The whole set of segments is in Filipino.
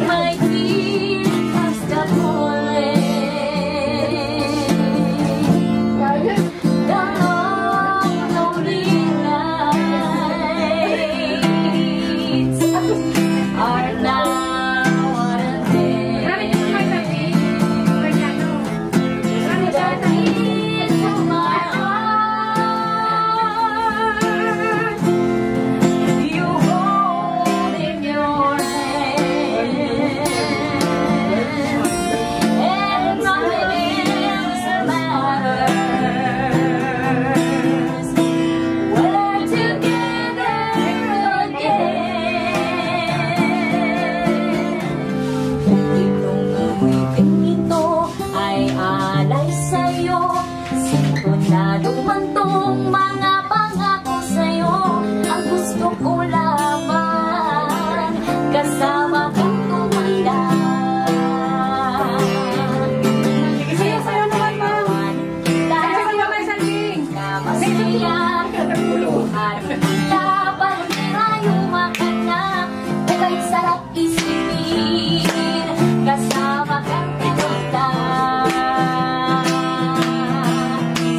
My feet are stuck falling. The long, lonely nights are now unending. The beats of my heart, you hold in your hand, and nothing else matters. We're together again. Itong awiting ito ay alay sa'yo, sintonadong man tong mga pangako sa'yo. Ang gusto ko lamang kasama kang tumanda. Sayo naman, ma'am. Sayo may sanding. Kamasaya at laban tayo makana. Kay sarap isipin kasama kang tumanda.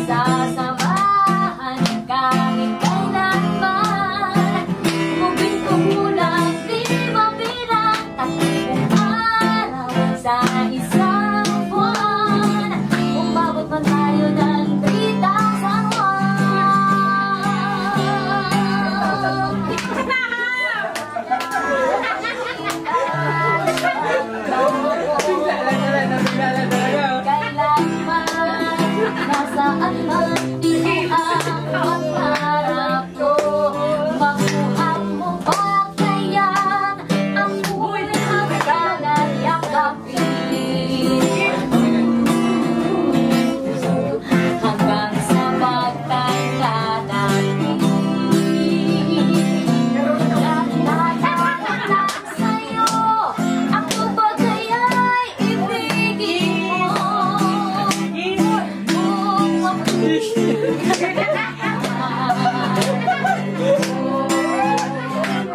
Sasamahan kahit kailanman. Mubin ko mulang di mabilang tatlong araw sa isang buwan. Umabot man tayo ng 3,001. Kailanman, nasaan man, ito ang pangarap ko. Makuha mo ba kaya ang unang yakapin? Hanggang sa pagtanda natin, natatakot sa'yo. Ako ba kaya'y ibigin mo?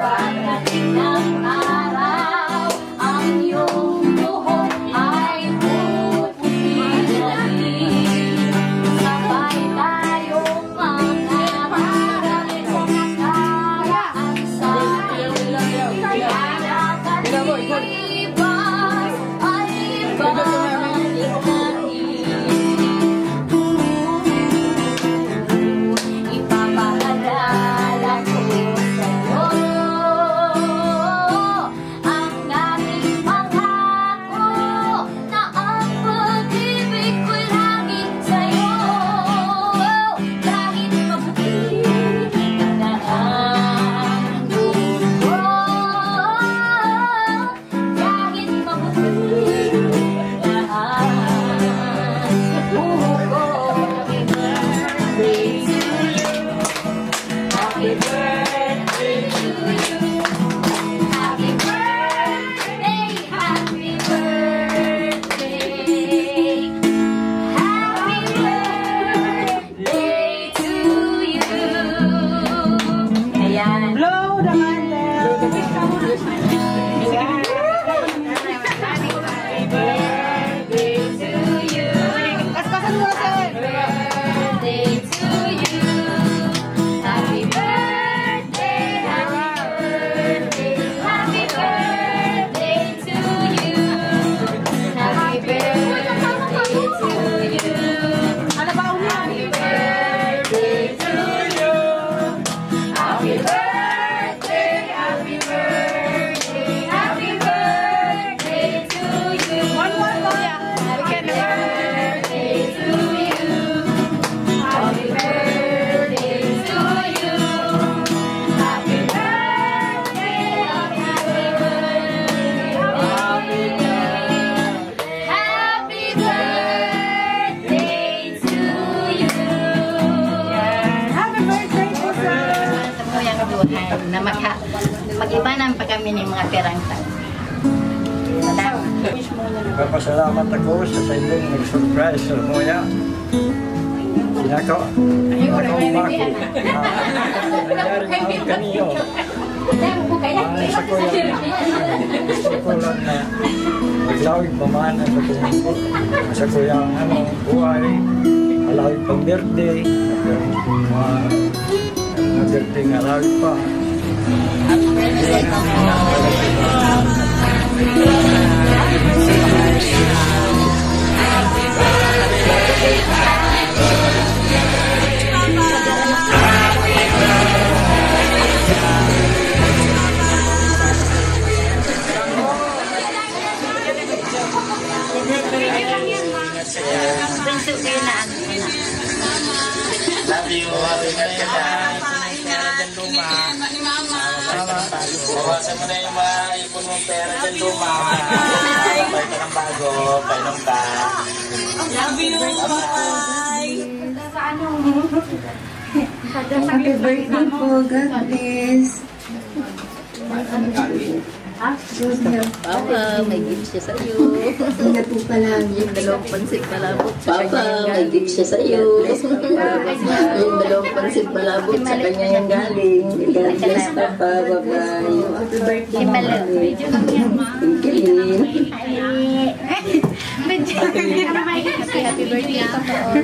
Pagdating ng araw, ang iyong buhok ay puputihin. Sabay tayong mangarap kung nakaraan sa atin. Kaya kalibas ay ibabalik. Ipapaalala ko sa'yo ang ating pangako na ang pag-ibig ko'y laging sa'yo. Kahit mabuti na ang dugo, kahit mabuti na ang buho ko. Happy birthday to you. Happy birthday to you. Happy birthday. Happy birthday to you. Ayan. Blow the candle. Happy birthday to you. Kaspasan mo kasi. Birthday to you. Happy birthday, happy birthday, happy birthday to you. Happy birthday to you. Ano ba ulit? Happy birthday to you. Happy birthday, happy birthday, happy birthday to you. One more, Kuya. Happy birthday to you. Happy birthday to you. Happy birthday, happy birthday, happy birthday, happy birthday to you. Happy birthday po, sir. Sa po yung kabuhan na mag-ibanan pa kami ng mga perang tao. Salamat. Papasalamat ako sa inyong nag-surprise sa Moya. Sinakaw bako. Nangyari ang kaniyo. Sa ko yan. Gusto ko lang na maglawig pamana sa kong sa ko yung buhay. Malawig pang birthday. Mga birthday nga lawig pa. Love you. Bawasan mo na yung mga ipon mong pera dyan luma. Pay ka ng bago, painom ka. Love you. Bye. Happy birthday po. God bless. Papa, may gift siya sa iyo. Ingat po palagi. Yung dalawang pansit palabot. Papa, may gift siya sa iyo. Yung dalawang pansit palabot sa kanya yung galing. God bless, Papa. Bye-bye. Happy birthday. Happy birthday, Papa Ol.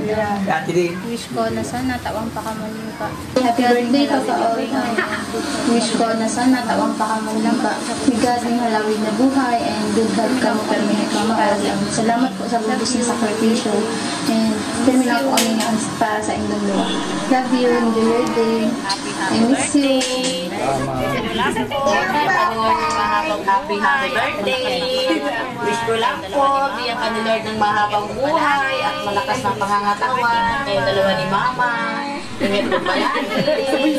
Wish ko na sana tawang pa ka mo ka. Happy birthday, Papa Ol. Wish ko na sana tawang pa ka mo ka. Bigas ng halawig na buhay and good health ka mo permanent Mama Ol. Salamat po sa bubus na sakripisyo. And terminal po kami nga para sa inyong luwa. Love you. Enjoy your day. I miss you. Happy birthday! Wish ko lang po, bigyan ka ni Lord ng mahabang buhay at malakas ng pangangatawan. Kayong dalawa ni Mama. Ingat po palagi. Happy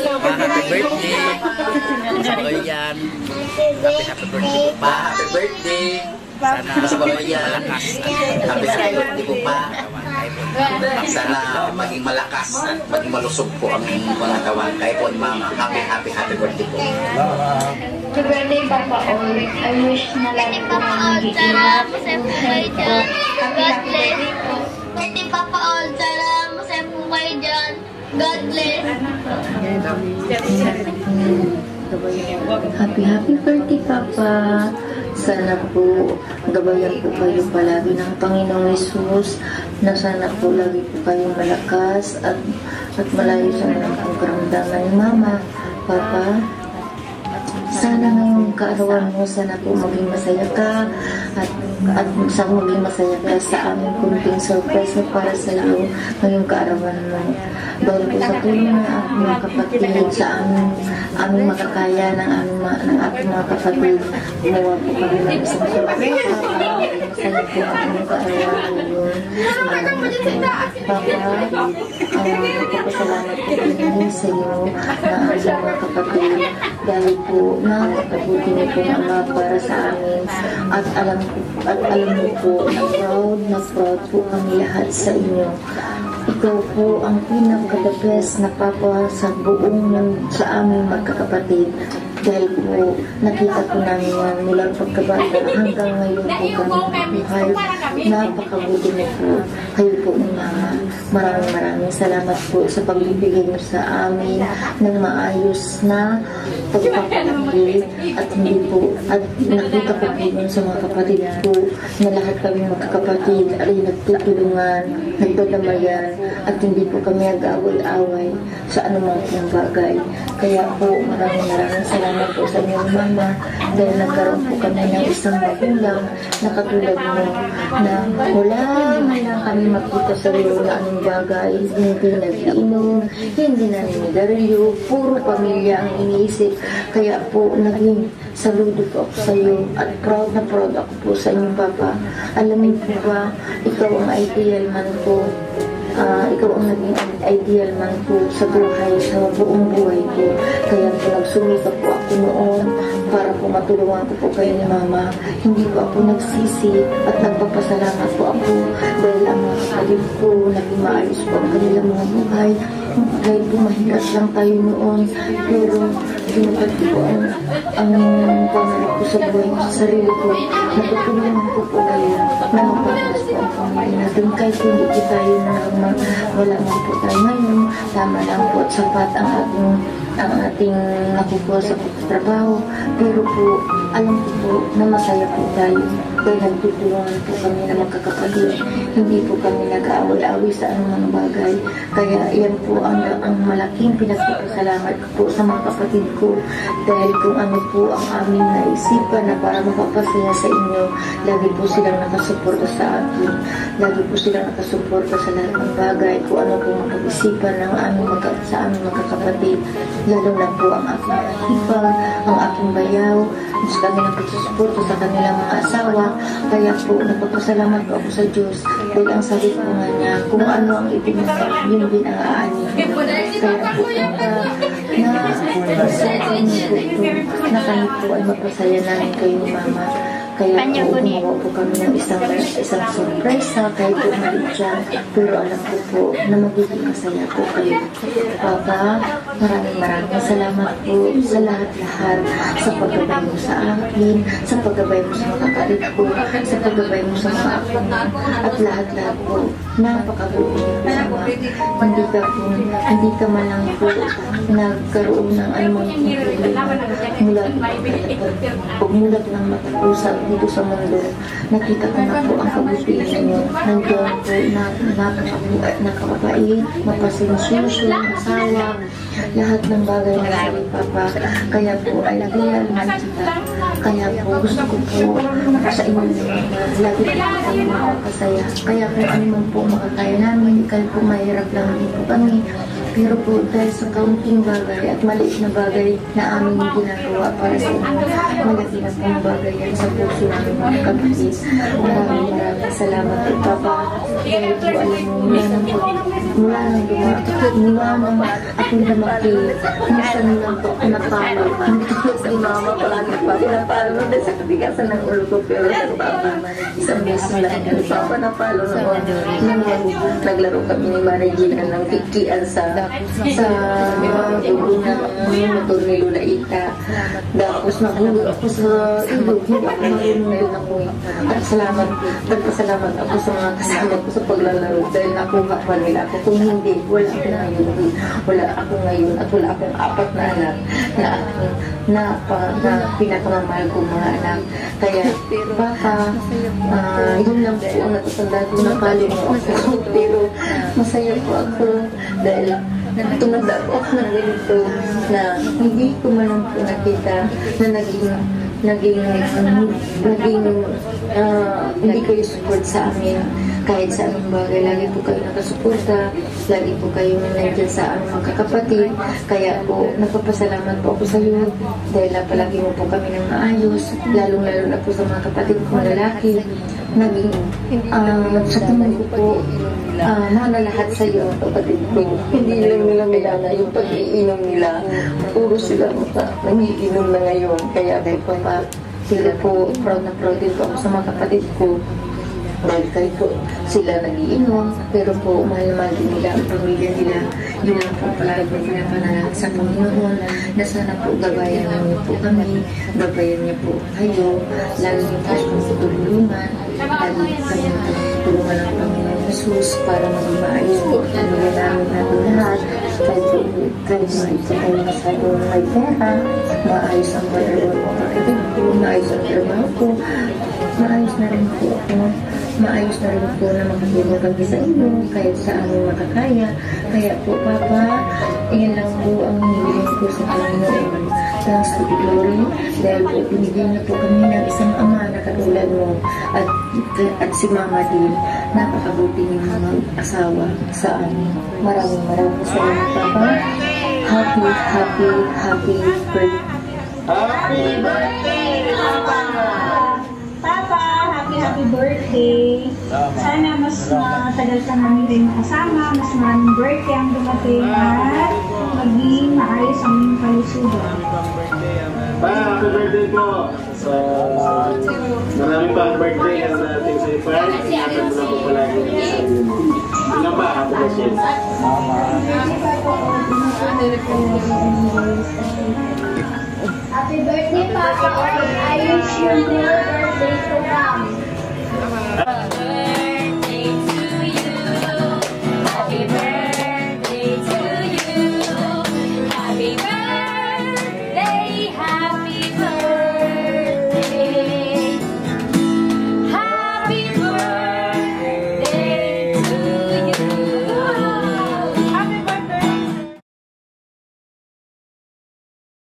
birthday. Masabay yan. Happy birthday po pa. Happy birthday. Sana masabay yan. Happy birthday po pa. Sana maging malakas at maging malusog po ang mga tawan. Kaya po, Mama, happy birthday po. Happy birthday, Papa Ol. I wish na lang po namin iingat. God bless. Birthday, Papa Ol. Sana masaya po kayo dyan. God bless. Happy birthday, Papa. Sana po gabayan po kayo palagi ng Panginoong Hesus, na sana po lagi po kayong malakas at malayo sa mga karamdaman ni Mama, Papa. Sana ngayong kaarawan mo, sana po maging masaya ka at maging masaya ka sa aming kunting surprise na para sa iyo ngayong kaarawan mo. Dahil po sa tulong ng aking mga kapatid, sa aming makakaya ng aking mga kapatid, gumawa po kami ng isang surprise para masaya po ang aming kaarawan ngayon. Papa, nagpapasalamat po kami sa iyo na aming mga kapatid dahil po nakakabuti niyo po Ama para sa amin at alam niyo po na proud po kami lahat sa inyo. Ikaw po ang pinaka-the best na Papa sa sa aming magkakapatid. Dahil po nakita ko namin yan mula pagkabata hanggang ngayon po kami buhay. Napakabuti niyo po. Kayo po ni Mama. Maraming salamat po sa pagbibigay niyo sa amin ng maayos na pagpapalaki at hindi po at nakita ko po yun sa mga kapatid ko na lahat kami magkakapatid ay nagtutulungan, nagdadamayan at hindi po kami nag-away-away sa anumang bagay. Kaya po maraming salamat po sa inyo Mama dahil nagkaroon po kami ng isang magulang na katulad mo na wala lang kami makita sa iyo na anong bagay, hindi nag-iinom, hindi naninigarilyo, puro pamilya ang iniisip. Kaya po naging saludo po ako sa iyo at proud ako po sa inyo Papa. Alam niyo po ba, ikaw ang ideal man po. Ikaw ang naging ideal man po sa buhay, sa buong buhay ko. Kaya po nagsumikap po ako noon para po matulungan ko po kayo ni Mama. Hindi po ako nagsisi at nagpapasalamat po ako dahil ang mga kapatid ko naging maayos po ang kanilang mga buhay. Kahit po mahirap lang tayo noon, pero tinupad ko ang pangarap ko sa buhay ko, sa sarili ko. Natutulungan ko po kayo na magpapos po ang pamilya natin. Kahit hindi po tayo na wala man po tayo ngayon, tama lang po at sapat ang ating nakukuha sa trabaho. Pero po, alam ko po na masaya po tayo. Kaya nagtutulungan po kami na magkakapatid. Hindi po kami nag-aaway-away sa anumang bagay. Kaya yan po ang malaking pinagpapasalamat ko po sa mga kapatid ko. Dahil kung ano po ang aming naisipan na para mapapasaya sa inyo, lagi po silang nakasuporta sa akin. Lagi po silang nakasuporta sa lahat ng bagay. Kung ano po mapag-isipan ng sa aming magkakapatid. Lalo na po ang aking hipag, ang aking bayaw, mas kami nagsusuporta sa kanilang mga asawa. Kaya po, nagpapasalamat po ako sa Diyos dahil ang sabi ko nga niya, kung ano ang ibinigay, yun din ang aanin. Kaya po, na kami po ay mapasaya namin kayo ni Mama. Kaya po, gumawa po kami ng isang surprise na kahit po maliit siya. Pero alam ko po na magiging kasaya po kayo. Papa, maraming salamat po sa lahat-lahat, sa paggabay mo sa akin, sa paggabay mo sa mga kapatid ko, sa paggabay mo sa mga apo mo, at lahat-lahat po. Napakabuti mo sama. Hindi ka man lang po nagkaroon ng anumang problema mulat ng matapusan dito sa mundo. Nakita ko na po ang kabutihan ninyo. Nandiyan po nakakabait, mapasensyoso, masawa, lahat ng bagay na sabi Papa. Kaya po ay real man kita. Kaya po gusto ko po sa inyo lagi po kayo makakasaya. Kaya po ano man po makakaya namin, kayo po mahirap lang din po kami. Pero po dahil sa kaunting bagay at maliit na bagay na aming ginagawa para sa inyo, malaki na pong bagay yan sa puso namin mga kapatid. Maraming salamat po Papa. Dahil po alam mo, mula nang ako lumaki, minsan lang po ako napalo. Hindi ko sa Mama palagi pa ako napalo dahil sa kabigasan ng ulo ko. Pero sa Papa, isang beso lang ang Papa napalo na naglaro kami ni Marigina ng kikian sa dugo ng motor ni Lola Ita. Tapos nahulog ako sa ilog. Hindi ako marunong doon ako. At nagpasalamat ako sa mga kasama ko sa paglalaro dahil nakuha pa nila ako. Kung hindi, wala ako ngayon at wala akong 4 na anak na pinakamamahal ko mga anak. Kaya Papa, yun lang po ang natatanda ko na palo mo ako. Pero masaya po ako dahil tumanda po ako ng ganito na hindi ko man po nakita na hindi kayo support sa amin kahit sa anong bagay. Lagi po kayo nakasuporta, lagi po kayo nandiyan sa aming magkakapatid. Kaya po nagpapasalamat po ako sa iyo dahil napalagi mo po kami ng maayos, lalong-lalo na po sa mga kapatid kong lalaki. Naging sa tingin ko po mahal lahat sa iyo ang kapatid ko. Hindi lang nila milana yung pag-iinom nila. Puro sila nangiinom na ngayon. Kaya po Papa, sila po proud na proud din po ako sa mga kapatid ko. Dahil kahit po sila nagiinom, pero po mahal-mahal din nila ang pamilya nila. Yun lang po palagi po pinapanalangin sa Panginoon na sana po gabayan niyo po kami, gabayan niyo po kayo, lalo niyo po sa tulungan, lalo kami tulungan ng Panginoon Jesus para maging maayos po ang pamilya namin natin lahat. Kahit po maayos sa kayo masyadong may pera, maayos ang pagkaroon ng kapatid ko, maayos ang trabaho ko, maayos na rin po ako. Maayos na rin po na makatulong kami sa inyo kahit sa aming makakaya. Kaya po Papa, iyan lang po ang hinihiling ko sa Panginoon. Thanks to the glory dahil po binigyan niyo po kami ng isang ama na katulad mo at si Mama din. Napakabuti niyo mga asawa sa amin. Maraming salamat Papa. Happy birthday. Happy birthday, Papa! Papa, happy birthday! Sana mas matagal ka namin rin makasama, mas maraming birthday ang dumating at maging maayos ang iyong kalusugan. Pa, happy birthday po! So, maraming pang birthday ang natin sa iPad. Ingatan mo na po palagi sa inyo. Sino pa? Happy birthday. Mama. Happy birthday, Papa. I wish you more birthdays to come.